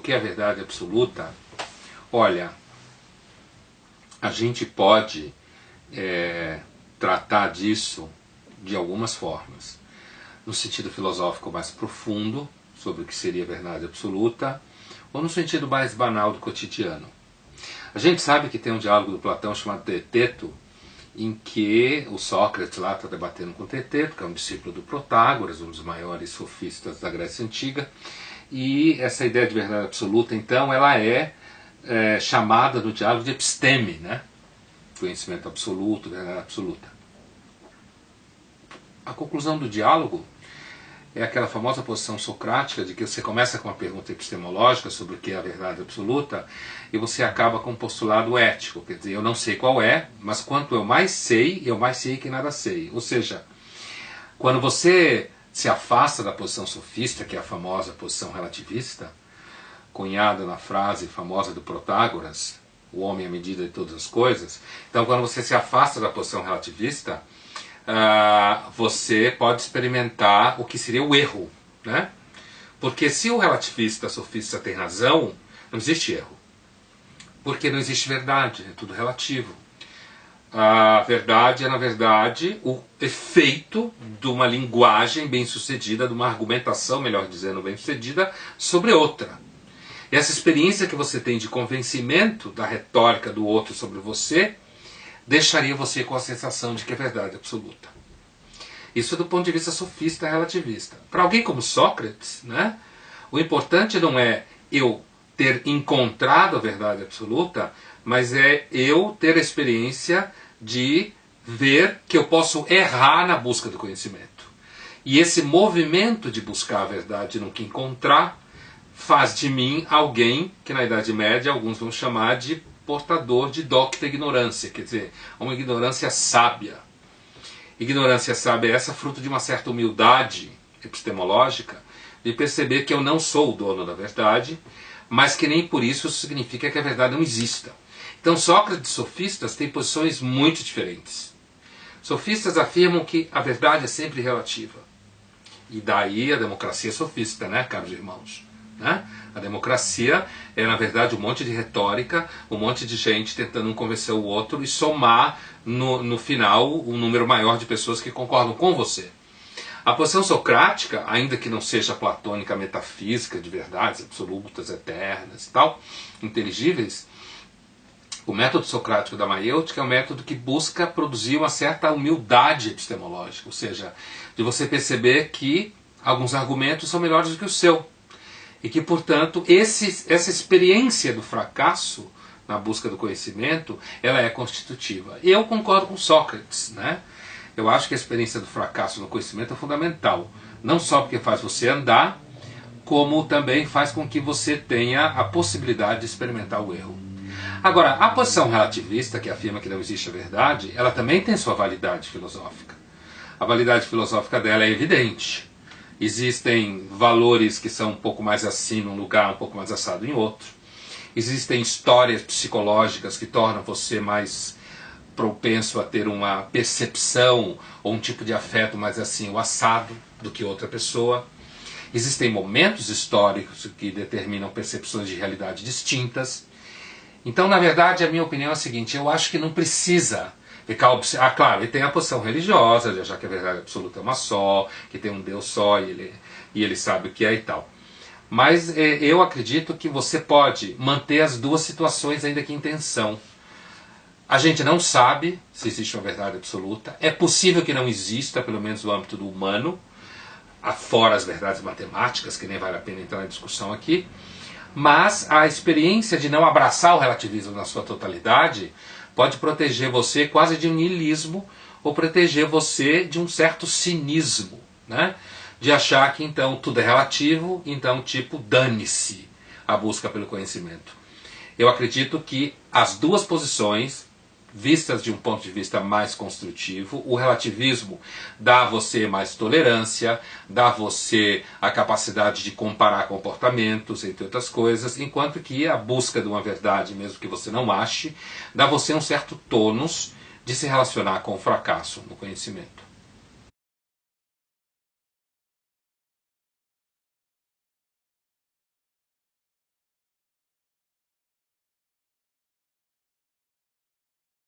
que é a verdade absoluta, olha, a gente pode tratar disso de algumas formas. No sentido filosófico mais profundo, sobre o que seria a verdade absoluta, ou no sentido mais banal do cotidiano. A gente sabe que tem um diálogo do Platão chamado Teeteto, em que o Sócrates lá está debatendo com Teeteto, que é um discípulo do Protágoras, um dos maiores sofistas da Grécia Antiga, e essa ideia de verdade absoluta, então, ela é chamada no diálogo de episteme, né? Conhecimento absoluto, verdade absoluta. A conclusão do diálogo é aquela famosa posição socrática de que você começa com uma pergunta epistemológica sobre o que é a verdade absoluta e você acaba com um postulado ético, quer dizer, eu não sei qual é, mas quanto eu mais sei que nada sei. Ou seja, quando você se afasta da posição sofista, que é a famosa posição relativista, cunhada na frase famosa do Protágoras, o homem à medida de todas as coisas, então quando você se afasta da posição relativista, você pode experimentar o que seria o erro, né? Porque se o relativista sofista tem razão, não existe erro. Porque não existe verdade, é tudo relativo. A verdade é, na verdade, o efeito de uma linguagem bem-sucedida, de uma argumentação, melhor dizendo, bem-sucedida, sobre outra. E essa experiência que você tem de convencimento da retórica do outro sobre você, deixaria você com a sensação de que é verdade absoluta. Isso do ponto de vista sofista relativista. Para alguém como Sócrates, né, o importante não é eu ter encontrado a verdade absoluta, mas é eu ter a experiência de ver que eu posso errar na busca do conhecimento. E esse movimento de buscar a verdade e nunca encontrar faz de mim alguém que na Idade Média alguns vão chamar de portador de docta ignorância, quer dizer, uma ignorância sábia. Ignorância sábia é essa fruto de uma certa humildade epistemológica, de perceber que eu não sou o dono da verdade, mas que nem por isso significa que a verdade não exista. Então Sócrates e sofistas têm posições muito diferentes. Sofistas afirmam que a verdade é sempre relativa. E daí a democracia sofista, né, caros irmãos? Né? A democracia é, na verdade, um monte de retórica, um monte de gente tentando um convencer o outro e somar, no final, um número maior de pessoas que concordam com você. A posição socrática, ainda que não seja platônica metafísica de verdades absolutas, eternas e tal, inteligíveis, o método socrático da maiêutica é um método que busca produzir uma certa humildade epistemológica, ou seja, de você perceber que alguns argumentos são melhores do que o seu. E que, portanto, essa experiência do fracasso na busca do conhecimento, ela é constitutiva. Eu concordo com Sócrates, né? Eu acho que a experiência do fracasso no conhecimento é fundamental. Não só porque faz você andar, como também faz com que você tenha a possibilidade de experimentar o erro. Agora, a posição relativista, que afirma que não existe a verdade, ela também tem sua validade filosófica. A validade filosófica dela é evidente. Existem valores que são um pouco mais assim num lugar, um pouco mais assado em outro. Existem histórias psicológicas que tornam você mais propenso a ter uma percepção ou um tipo de afeto mais assim, o assado, do que outra pessoa. Existem momentos históricos que determinam percepções de realidade distintas. Então, na verdade, a minha opinião é a seguinte: eu acho que não precisa ficar claro, ele tem a posição religiosa, de achar que a verdade absoluta é uma só, que tem um Deus só e ele sabe o que é e tal. Mas eu acredito que você pode manter as duas situações ainda que em tensão. A gente não sabe se existe uma verdade absoluta. É possível que não exista, pelo menos no âmbito do humano, afora as verdades matemáticas, que nem vale a pena entrar na discussão aqui. Mas a experiência de não abraçar o relativismo na sua totalidade pode proteger você quase de um niilismo, ou proteger você de um certo cinismo, né? De achar que então tudo é relativo, então tipo dane-se a busca pelo conhecimento. Eu acredito que as duas posições, vistas de um ponto de vista mais construtivo, o relativismo dá a você mais tolerância, dá a você a capacidade de comparar comportamentos, entre outras coisas, enquanto que a busca de uma verdade, mesmo que você não ache, dá a você um certo tônus de se relacionar com o fracasso no conhecimento.